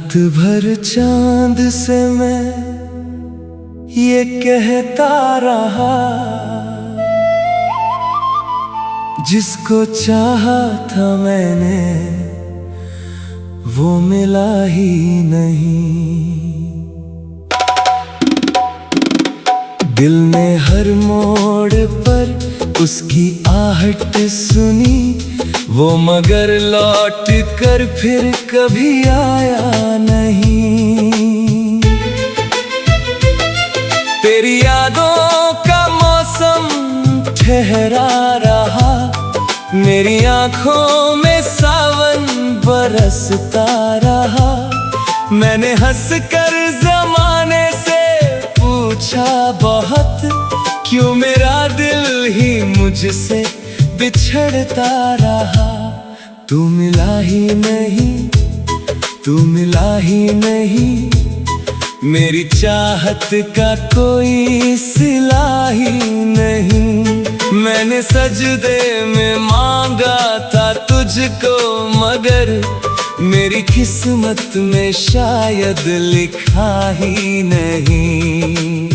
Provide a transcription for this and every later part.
रात भर चांद से मैं ये कहता रहा, जिसको चाहा था मैंने वो मिला ही नहीं। दिल ने हर मोड़ पर उसकी आहट सुनी, वो मगर लौट कर फिर कभी आया नहीं। तेरी यादों का मौसम ठहरा रहा, मेरी आंखों में सावन बरसता रहा। मैंने हंस कर जमाने से पूछा बहुत, क्यों मेरा दिल ही मुझसे बिछड़ता रहा। तू मिला ही नहीं, तू मिला ही नहीं, मेरी चाहत का कोई सिला ही नहीं। मैंने सजदे में मांगा था तुझको, मगर मेरी किस्मत में शायद लिखा ही नहीं।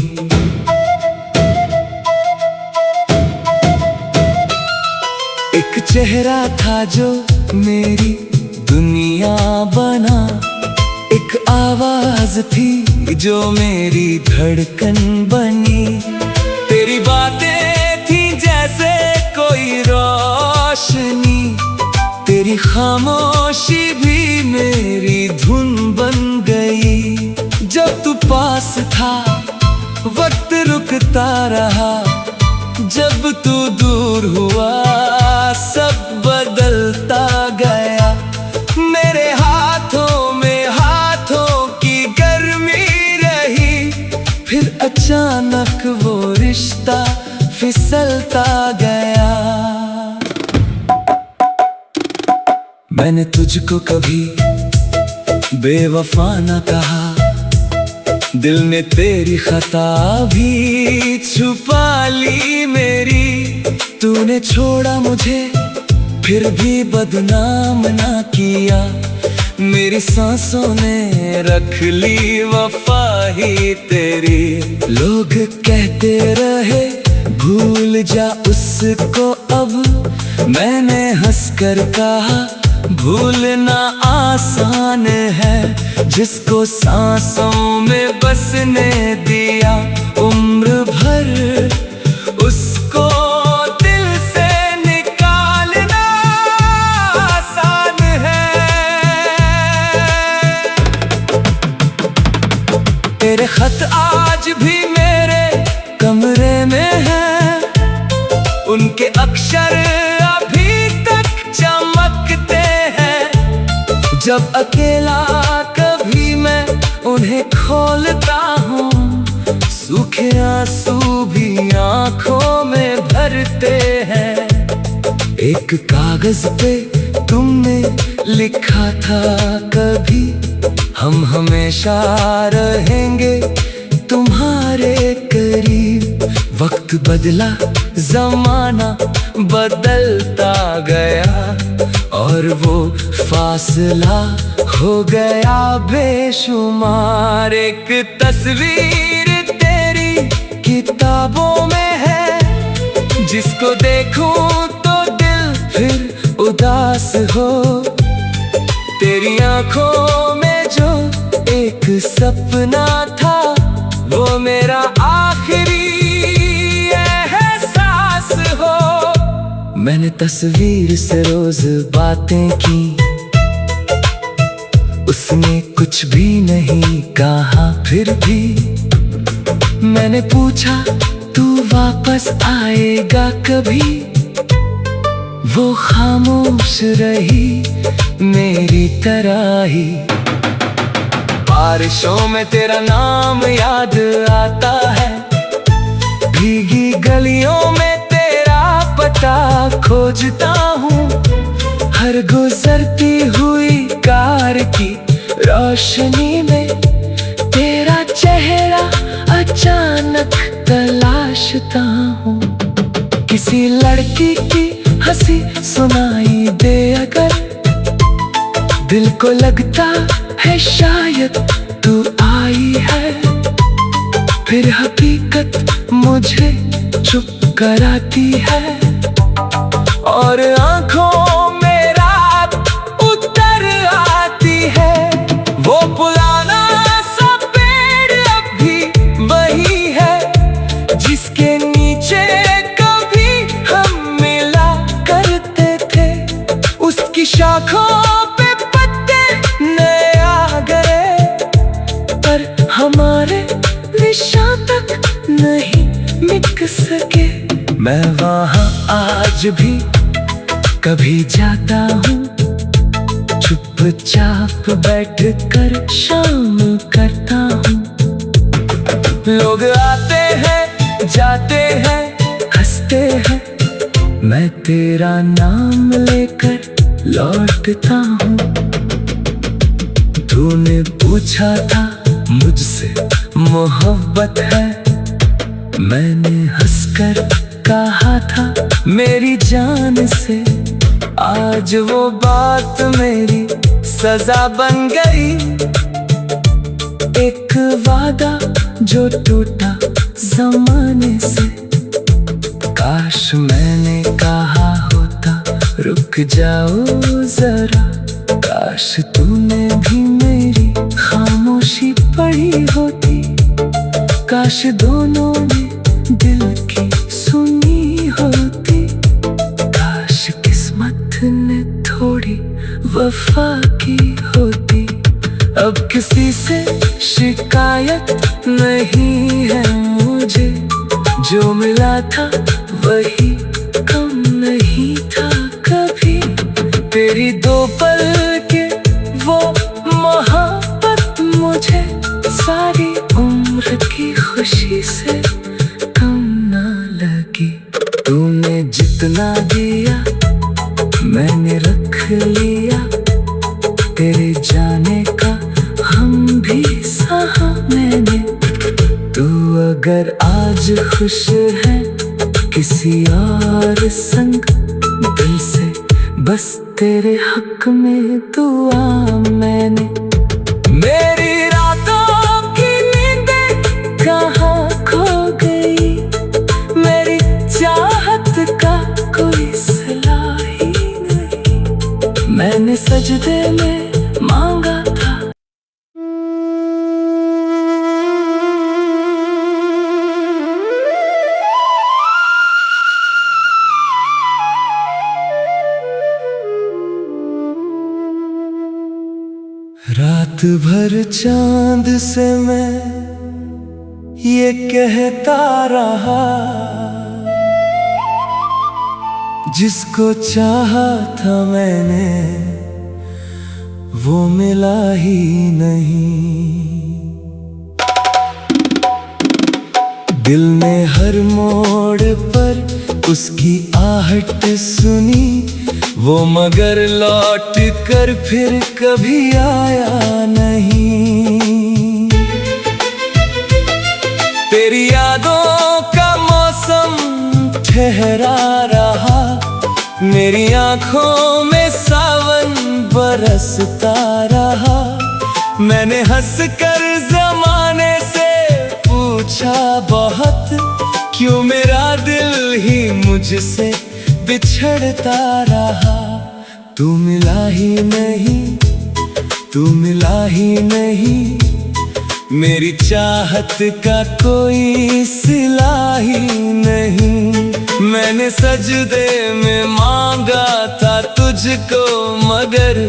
एक चेहरा था जो मेरी दुनिया बना, एक आवाज थी जो मेरी धड़कन बनी। तेरी बातें थी जैसे कोई रोशनी, तेरी खामोशी भी मेरी धुन बन गई। जब तू पास था वक्त रुकता रहा, जब तू दूर हुआ सब बदलता गया। मेरे हाथों में हाथों की गर्मी रही, फिर अचानक वो रिश्ता फिसलता गया। मैंने तुझको कभी बेवफा न कहा, दिल ने तेरी खता भी छुपा ली मेरी। तूने छोड़ा मुझे फिर भी बदनाम ना किया, मेरी सांसों ने रख ली वफा ही तेरी। लोग कहते रहे भूल जा उसको, अब मैंने हंसकर कहा भूलना आसान है, जिसको सांसों में बसने दिया उम्र भर उसको दिल से निकालना आसान है। तेरे खत आज भी मेरे कमरे में हैं, उनके अक्षर अभी तक चमकते हैं। जब अकेला कभी मैं उन्हें खोलता हूँ, सूखे आंसू भी आंखों में भरते हैं। एक कागज पे तुमने लिखा था कभी, हम हमेशा रहेंगे तुम्हारे करीब। वक्त बदला जमाना बदलता गया, और वो फासला हो गया बेशुमार। एक तस्वीर तेरी किताबों में है, जिसको देखूं तो दिल फिर उदास हो। तेरी आंखों में जो एक सपना था, वो मेरा आखिरी एहसास हो। मैंने तस्वीर से रोज बातें की, उसने कुछ भी नहीं कहा। फिर भी मैंने पूछा तू वापस आएगा कभी, वो खामोश रही मेरी तरह ही। बारिशों में तेरा नाम याद आता है, भीगी गलियों में तेरा पता खोजता हूँ। हर गुजरती हुई कार की रोशनी में तेरा चेहरा अचानक तलाशता हूँ। किसी लड़की की हंसी सुनाई दे अगर, दिल को लगता है शायद कराती है और आंखों में रात उतर आती है। वो पुराना सा पेड़ अब भी वही है जिसके नीचे कभी हम मिला करते थे। उसकी शाखों पे पत्ते नए आ गए पर हमारे निशान तक नहीं मिट सके। मैं वहाँ आज भी कभी जाता हूँ, चुपचाप बैठ कर शाम करता हूँ। लोग आते हैं जाते हैं हंसते हैं, मैं तेरा नाम लेकर लौटता हूँ। तूने पूछा था मुझसे मोहब्बत है, मैंने हंसकर कहा था मेरी जान से। आज वो बात मेरी सजा बन गई, एक वादा जो टूटा जमाने से। काश मैंने कहा होता रुक जाओ जरा, काश तूने भी मेरी खामोशी पढ़ी होती, काश दोनों ने दिल की सुनी होती, काश किस्मत ने थोड़ी वफा की होती। अब किसी से शिकायत नहीं है मुझे, जो मिला था वही कम नहीं था कभी। तेरी दो पल के वो मोहब्बत मुझे सारी उम्र की खुशी से कम ना लगी। तूने जितना दिया मैंने रख लिया, तेरे जाने का हम भी सहा मैंने। तू अगर आज खुश है किसी और संग, दिल से बस तेरे हक में दुआ मैंने। मेरी रातों की नींदें कहाँ खो गई, मेरी चाहत का कोई सिला ही नहीं, मैंने सजदे में मांगा था। रात भर चांद से मैं ये कहता रहा, जिसको चाहा था मैंने वो मिला ही नहीं। दिल ने हर मोड़ पर उसकी आहट सुनी, वो मगर लौट कर फिर कभी आया नहीं। तेरी यादों का मौसम ठहरा रहा, मेरी आंखों में सावन बरसता रहा। मैंने हंसकर जमाने से पूछा बहुत, क्यों मेरा दिल ही मुझसे बिछड़ता रहा। तू मिला ही नहीं, तू मिला ही नहीं, मेरी चाहत का कोई सिला ही नहीं। मैंने सजदे में मांगा था तुझको, मगर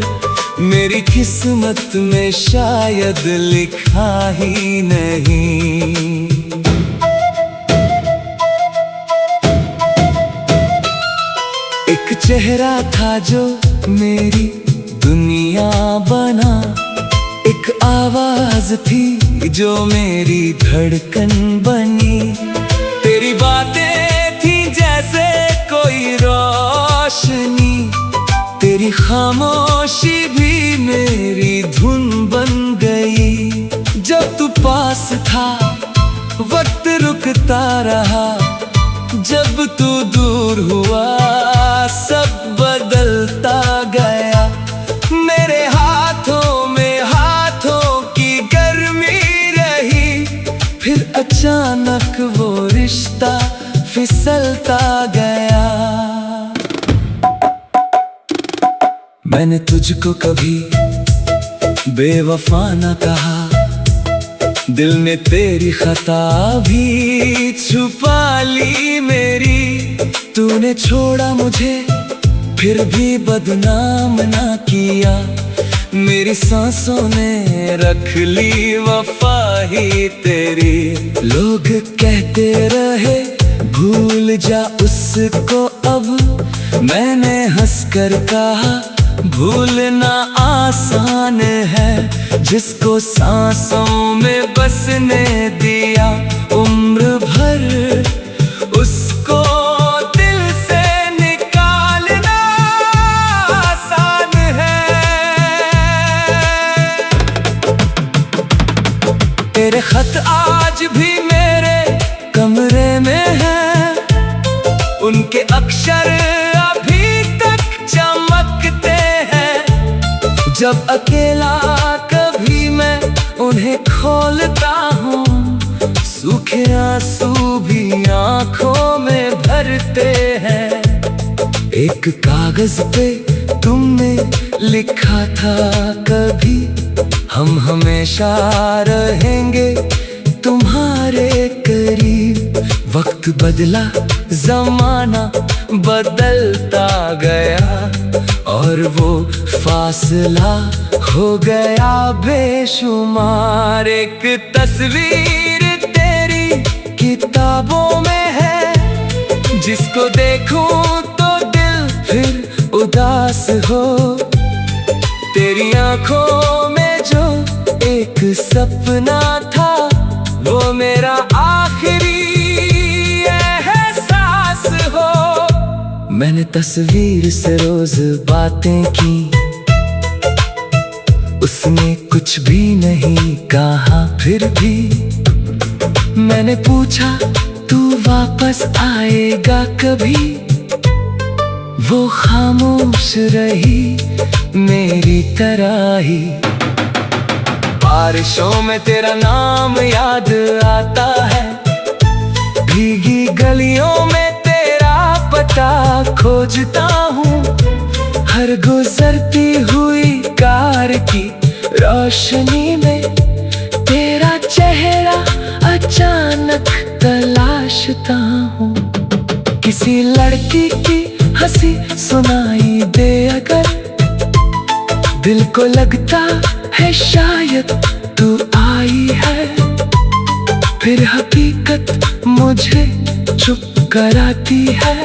मेरी किस्मत में शायद लिखा ही नहीं। एक चेहरा था जो मेरी दुनिया बना, एक आवाज थी जो मेरी धड़कन बनी। तेरी बातें थी जैसे कोई रोशनी, तेरी खामोशी भी मेरी धुन बन गई। जब तू पास था वक्त रुकता रहा, जब तू दूर हुआ सब बदलता गया। मेरे हाथों में हाथों की गर्मी रही, फिर अचानक वो रिश्ता फिसलता गया। मैंने तुझको कभी बेवफा न कहा, दिल ने तेरी खता भी छुपा ली मेरी। तूने छोड़ा मुझे फिर भी बदनाम ना किया, मेरी सांसों ने रख ली वफा ही तेरी। लोग कहते रहे भूल जा उसको, अब मैंने हंसकर कहा भूलना आसान है, जिसको सांसों में बसने दिया उम्र भर उसको दिल से निकालना आसान है। तेरे खत आज भी मेरे कमरे में हैं, उनके अक्षर अभी तक चमकते हैं। जब अकेला कभी मैं उन्हें खोलता हूँ, सूखे आंसू भी आंखों में भरते हैं। एक कागज पे तुमने लिखा था कभी, हम हमेशा रहेंगे तुम्हारे करीब। वक्त बदला जमाना बदलता गया, और वो फासला हो गया बेशुमार। एक तस्वीर तेरी किताबों में है, जिसको देखूं तो दिल फिर उदास हो। तेरी आंखों में जो एक सपना था, वो मेरा आखिरी एहसास हो। मैंने तस्वीर से रोज बातें की, उसने कुछ भी नहीं कहा। फिर भी मैंने पूछा तू वापस आएगा कभी, वो खामोश रही मेरी तरह ही। बारिशों में तेरा नाम याद आता है, भीगी गलियों में तेरा पता खोजता हूँ। हर गुजरती हुई कार की रोशनी में तेरा चेहरा अचानक तलाशता हूँ। किसी लड़की की हंसी सुनाई दे अगर, दिल को लगता है शायद तू आई है। फिर हकीकत मुझे चुप कराती है,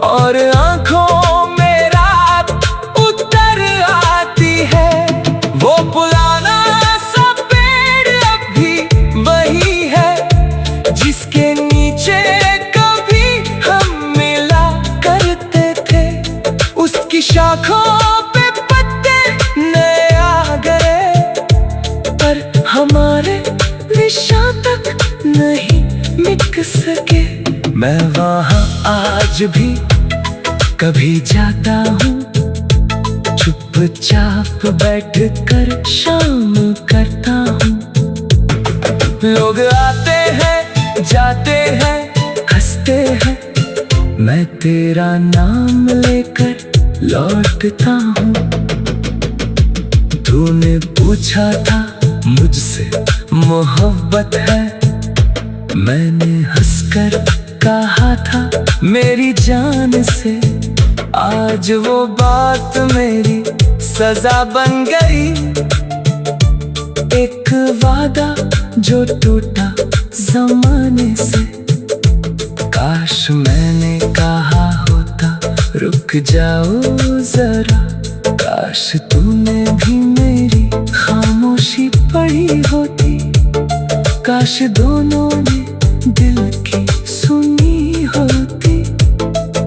और आंखों में रात उतर आती है। वो पुराना सा पेड़ अब भी वही है, जिसके नीचे कभी हम मिला करते थे। उसकी शाखों पे पत्ते नए आ गए, पर हमारे निशान तक नहीं मिट सके। मैं वहाँ आज भी कभी जाता हूँ, चुपचाप बैठ कर शाम करता हूँ। लोग आते हैं जाते हैं हंसते हैं, मैं तेरा नाम लेकर लौटता हूँ। तूने पूछा था मुझसे मोहब्बत है, मैंने हंसकर कहा था मेरी जान से। आज वो बात मेरी सजा बन गई, एक वादा जो टूटा जमाने से। काश मैंने कहा होता रुक जाओ जरा, काश तूने भी मेरी खामोशी पढ़ी होती। काश दोनों ने दिल की सुनी होती,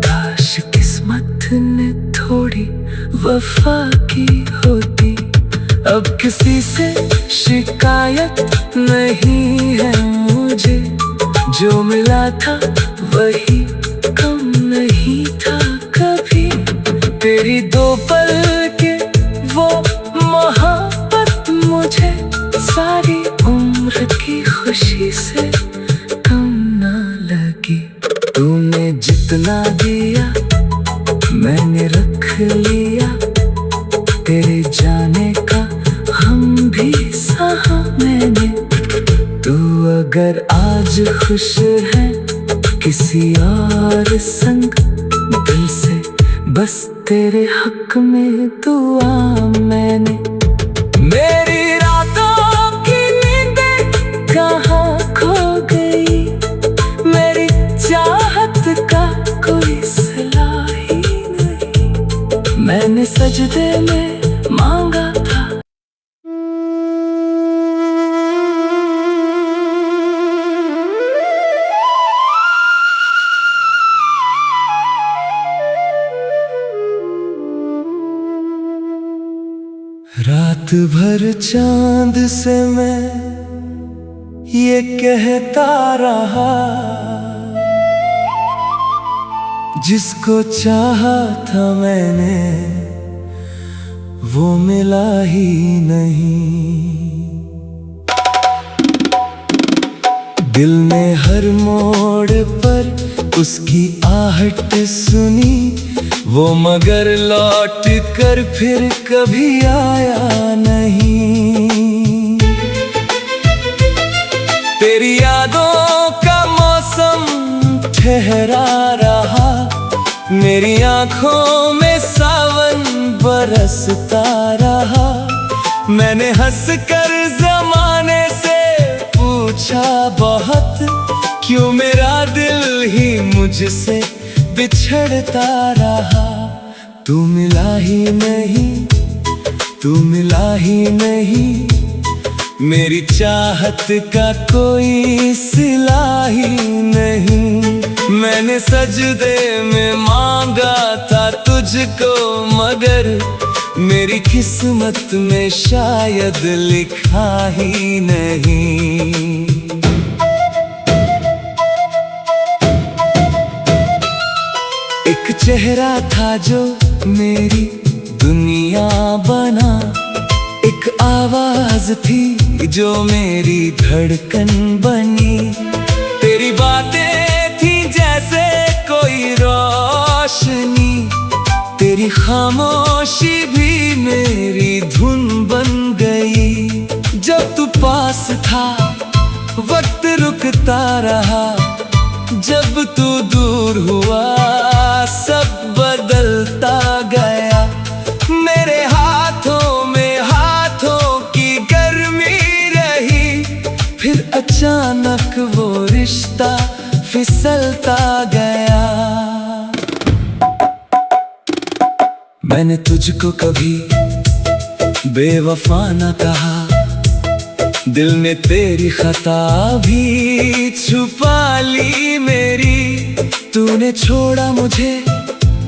काश किस्मत ने थोड़ी वफा की होती। अब किसी से शिकायत नहीं है मुझे, जो मिला था वही कम नहीं था कभी। तेरी दो पल के वो मोहब्बत मुझे सारी उम्र की खुशी से कम ना लगी। ना दिया, मैंने रख लिया तेरे जाने का हम भी सहा मैंने। तू अगर आज खुश है किसी और संग, दिल से बस तेरे हक में दुआ मैंने। मेरी रातों की नींदें कहाँ खो गई, मेरी चाहत का कोई सिला ही नहीं, मैंने सजदे में मांगा था। रात भर चांद से मैं ये कहता रहा, जिसको चाहा था मैंने वो मिला ही नहीं। दिल ने हर मोड़ पर उसकी आहट सुनी, वो मगर लौट कर फिर कभी आया नहीं। तेरी यादों का मौसम ठहरा रहा, मेरी आंखों में सावन बरसता रहा। मैंने हंस कर जमाने से पूछा बहुत, क्यों मेरा दिल ही मुझसे बिछड़ता रहा। तू मिला ही नहीं, तू मिला ही नहीं, मेरी चाहत का कोई सिला ही नहीं। मैंने सजदे में मांगा था तुझको, मगर मेरी किस्मत में शायद लिखा ही नहीं। एक चेहरा था जो मेरी दुनिया बना, एक आवाज थी जो मेरी धड़कन बनी। तेरी बातें थी जैसे कोई रोशनी, तेरी खामोशी भी मेरी धुन बन गई। जब तू पास था वक्त रुकता रहा, जब तू दूर हुआ सब बदलता गया। मेरे हाथों में हाथों की गर्मी रही, फिर अचानक वो रिश्ता फिसलता गया। मैंने तुझको कभी बेवफा न कहा, दिल ने तेरी खता भी छुपा ली मेरी। तूने छोड़ा मुझे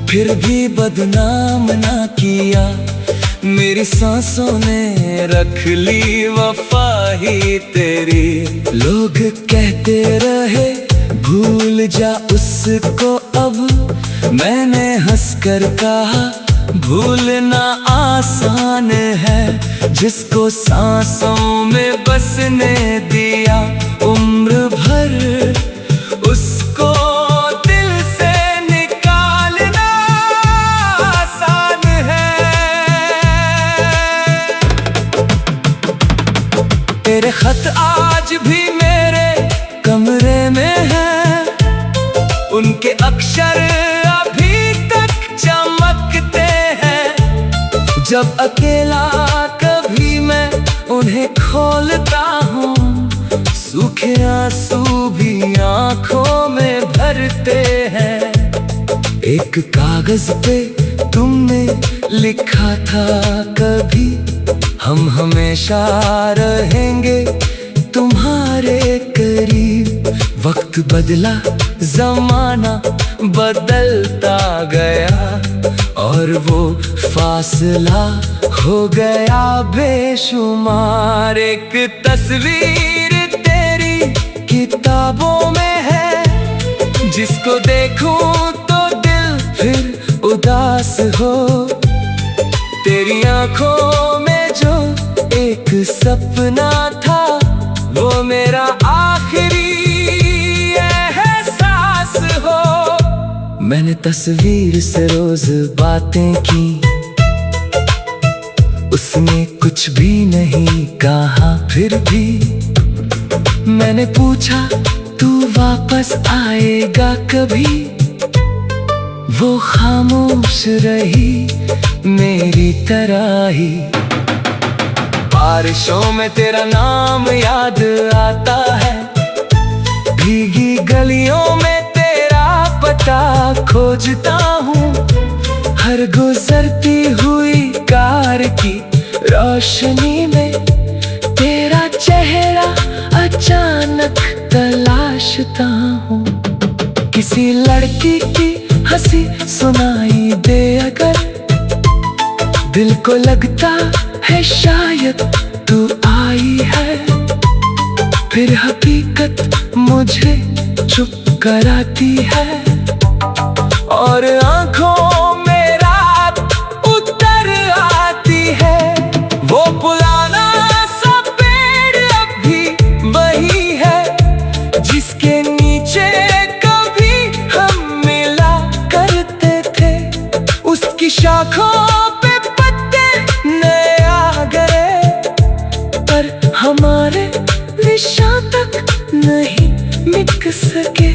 फिर भी बदनाम ना किया, मेरी सांसों ने रख ली वफा ही तेरी। लोग कहते रहे भूल जा उसको, अब मैंने हंसकर कहा भूलना आसान है, जिसको सांसों में बसने दिया उम्र भर, उसको दिल से निकालना आसान है। तेरे खत आज भी मेरे कमरे में हैं, उनके अक्षर अभी तक चमकते हैं। जब अकेला कभी मैं उन्हें खोलता हूँ, सूखे आंसू भी आंखों में भरते हैं। एक कागज पे तुमने लिखा था कभी, हम हमेशा रहेंगे तुम्हारे करीब। वक्त बदला जमाना बदलता गया, और वो फासला हो गया बेशुमार। एक तस्वीर तेरी किताबों में है, जिसको देखूं तो दिल फिर उदास हो। तेरी आंखों में जो एक सपना था, वो मेरा आखिरी एहसास हो। मैंने तस्वीर से रोज बातें की, उसने कुछ भी नहीं कहा। फिर भी मैंने पूछा तू वापस आएगा कभी? वो खामोश रही मेरी तरह ही। बारिशों में तेरा नाम याद आता है, भीगी गलियों में तेरा पता खोजता हूँ। हर गुजरती हुई कार की रोशनी में तेरा चेहरा अचानक तलाशता हूँ। किसी लड़की की हंसी सुनाई दे अगर, दिल को लगता है शायद तू आई है। फिर हकीकत मुझे चुप कराती है और आंखों में रात उतर आती है। वो पुराना सा पेड़ अब भी वही है जिसके नीचे कभी हम मिला करते थे। उसकी शाखों पे पत्ते नए आ गए, पर हमारे निशान तक नहीं मिट सके।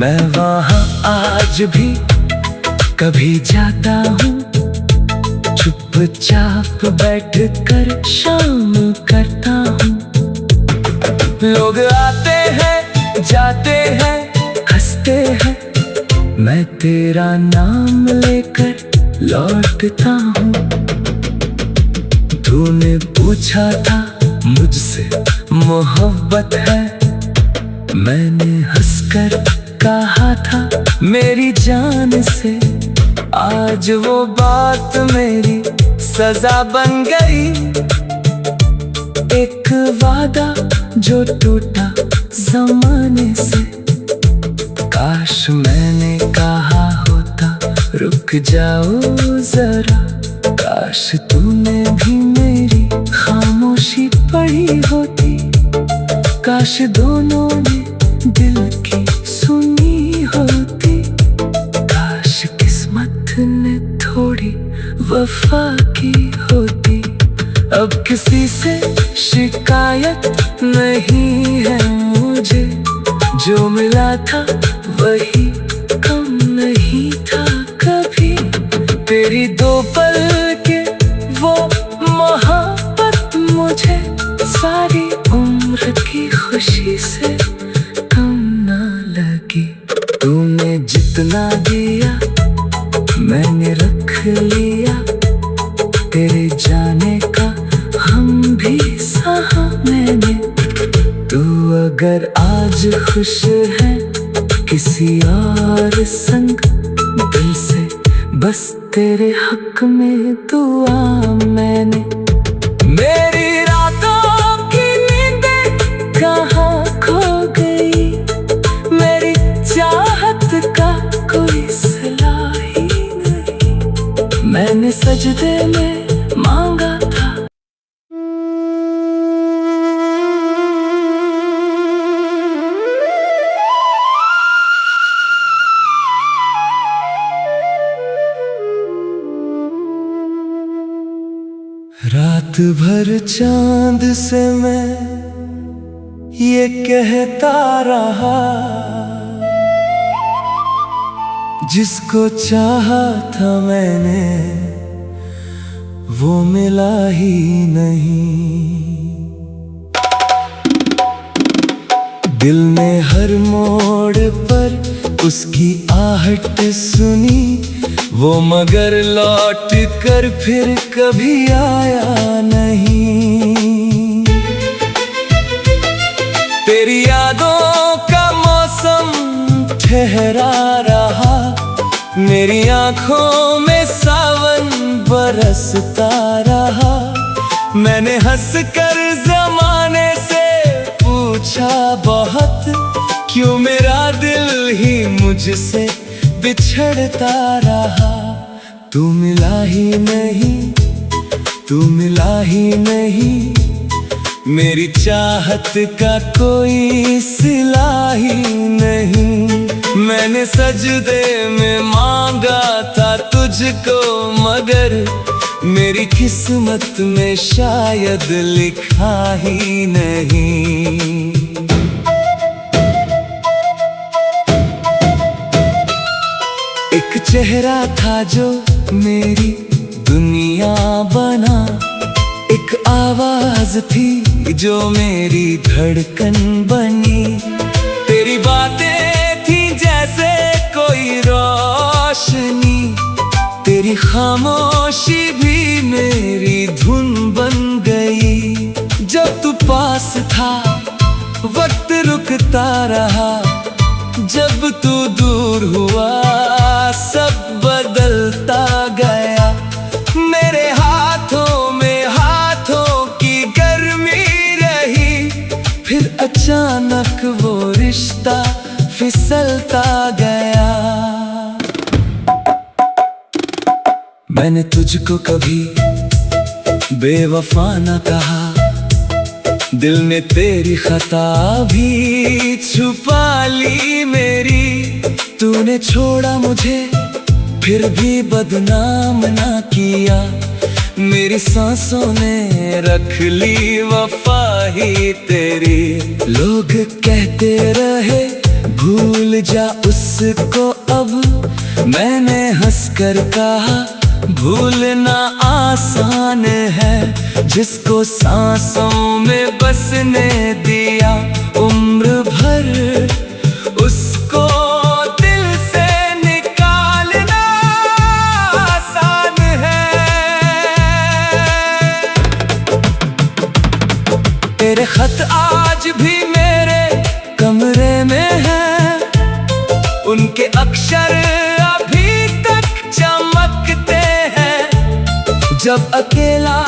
मैं वहाँ आज भी कभी जाता हूँ, चुपचाप बैठ कर शाम करता हूँ। लोग आते हैं जाते हैं हंसते हैं, मैं तेरा नाम लेकर लौटता हूँ। तूने पूछा था मुझसे मोहब्बत है, मैंने हंसकर कहा था मेरी जान से। आज वो बात मेरी सजा बन गई, एक वादा जो टूटा जमाने से। काश मैंने कहा होता रुक जाओ जरा, काश तूने भी मेरी खामोशी पढ़ी होती। काश दोनों ने दिल की सुनी होती, काश किस्मत ने थोड़ी वफा की होती। अब किसी से शिकायत नहीं है मुझे, जो मिला था वही कम नहीं था कभी। तेरी दो पल के वो मोहब्बत मुझे सारी उम्र की खुशी से कम ना लगी। तूने जितना दिया मैंने रख लिया, तेरे जाने का हम भी सहा मैंने। तू अगर आज खुश है किसी और संग, दिल से बस तेरे हक में दुआ मैंने। मेरी रातों की नींदें कहाँ खो गई, मेरी चाहत का कोई सिला ही नहीं। मैंने सजदे में मांगा था। रात भर चांद से मैं ये कहता रहा, जिसको चाहा था मैंने वो मिला ही नहीं। दिल ने हर मोड़ पर उसकी आहट सुनी, वो मगर लौट कर फिर कभी आया नहीं। तेरी यादों का मौसम ठहरा रहा, मेरी आंखों में सावन बरसता रहा। मैंने हंसकर जमाने से पूछा बहुत, क्यों मेरा दिल ही मुझसे बिछड़ता रहा। तू मिला ही नहीं, तू मिला ही नहीं, मेरी चाहत का कोई सिला ही नहीं। मैंने सजदे में मांगा था तुझको, मगर मेरी किस्मत में शायद लिखा ही नहीं। एक चेहरा था जो मेरी दुनिया बना, एक आवाज थी जो मेरी धड़कन बनी। तेरी बातें थी जैसे कोई रोशनी, तेरी खामोशी भी मेरी धुन बन गई। जब तू पास था वक्त रुकता रहा, जब तू दूर हुआ सब बदलता गया। मेरे हाथों में हाथों की गर्मी रही, फिर अचानक वो रिश्ता फिसलता गया। मैंने तुझको कभी बेवफा न कहा, दिल ने तेरी खता भी छुपा ली मेरी। तूने छोड़ा मुझे फिर भी बदनाम ना किया, मेरी सांसों ने रख ली वफा ही तेरी। लोग कहते रहे भूल जा उसको, अब मैंने हंसकर कहा भूलना आसान है, जिसको सांसों में बसने दिया उम्र भर उसको दिल से निकालना आसान है। तेरे खत आज भी मेरे कमरे में हैं, उनके अक्षर अभी तक चमकते हैं। जब अकेला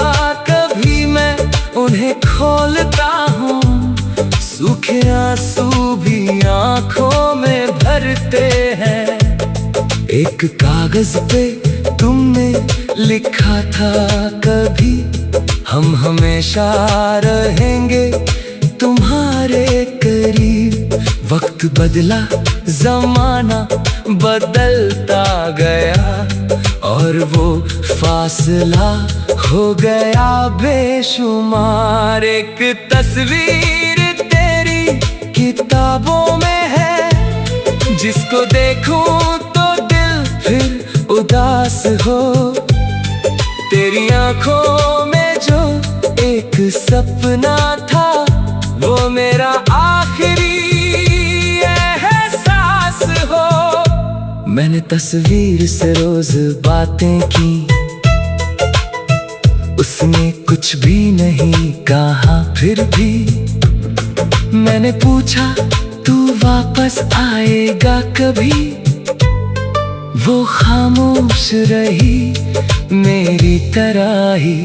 कभी मैं उन्हें खोलता हूँ, सूखे आंसू भी आंखों में भरते हैं। एक कागज पे तुमने लिखा था कभी, हम हमेशा रहेंगे तुम्हारे करीब। वक्त बदला जमाना बदलता गया, और वो फासला हो गया बेशुमार। एक तस्वीर तेरी किताबों में है, जिसको देखूं तो दिल फिर उदास हो। तेरी आंखों में जो एक सपना था, वो मेरा आखिरी एहसास हो। मैंने तस्वीर से रोज बातें की, उसने कुछ भी नहीं कहा। फिर भी मैंने पूछा तू वापस आएगा कभी, वो खामोश रही मेरी तरह ही।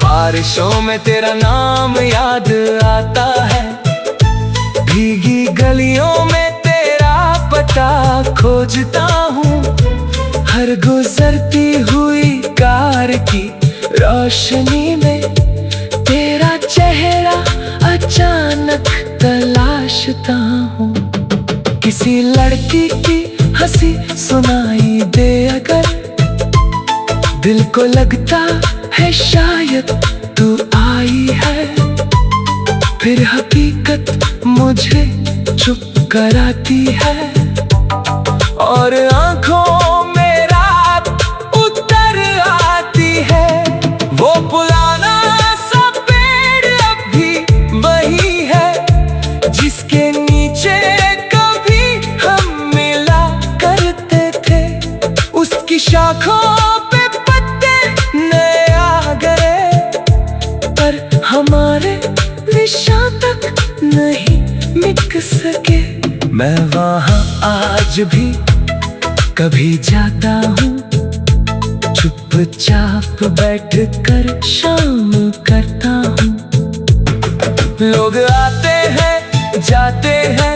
बारिशों में तेरा नाम याद आता है, भीगी गलियों में तेरा पता खोजता हूँ। हर गुजरती हुई कार की रोशनी में तेरा चेहरा अचानक तलाशता हूँ। किसी लड़की की हंसी सुनाई दे अगर, दिल को लगता है शायद तू आई है। फिर हकीकत मुझे चुप कराती है, और आंखों में रात उतर आती है। वो पुराना सा पेड़ अब भी वही है, जिसके नीचे कभी हम मिला करते थे। उसकी शाखों पे पत्ते नए आ गए, पर हमारे निशान तक नहीं मिट सके। मैं वहाँ आज भी कभी जाता हूँ, चुपचाप बैठ कर शाम करता हूँ। लोग आते हैं जाते हैं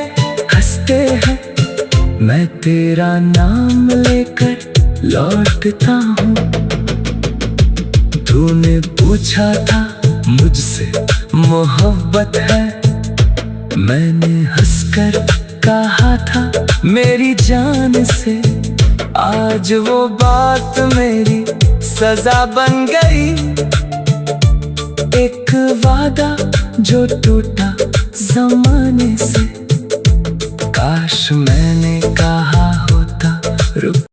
हंसते हैं, मैं तेरा नाम लेकर लौटता हूँ। तूने पूछा था मुझसे मोहब्बत है, मैंने हंसकर कहा था मेरी जान से आज वो बात मेरी सजा बन गई। एक वादा जो टूटा जमाने से, काश मैंने कहा होता रुक